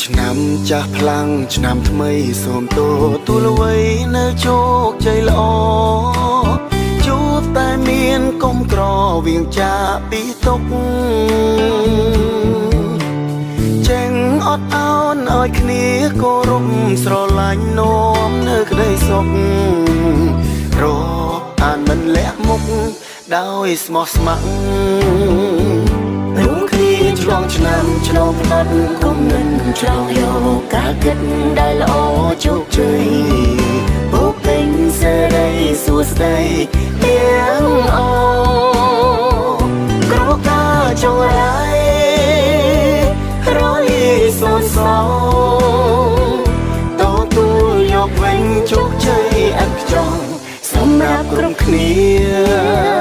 ឆ្នាំចាស់ផ្លាំងឆ្នាំថ្មីសូមតទូលអ្វីនៅជោគជ័យល្អជួបតែមានកុំក្រវៀងចាពីទុកចេញអត់អោនឲ្យគ្នាគោរពស្រឡាញ់នាំនៅក្តីសុខរកអានមិនលាក់មុខដោយស្មោះស្ម័គ្ររួមគ្នាឆ្លងឆ្នាំឆ្លងផ្នត់គុំនឹងឆ្លងយកការគិតដែលល្អជោគជ័យពុកពេញសេរីសួស្តីទាំងអក្រការចងរាយរយសូនសងទទួលយកវិញជោគជ័យឥតខ្ចោះសម្រាប់ក្រុមគ្នា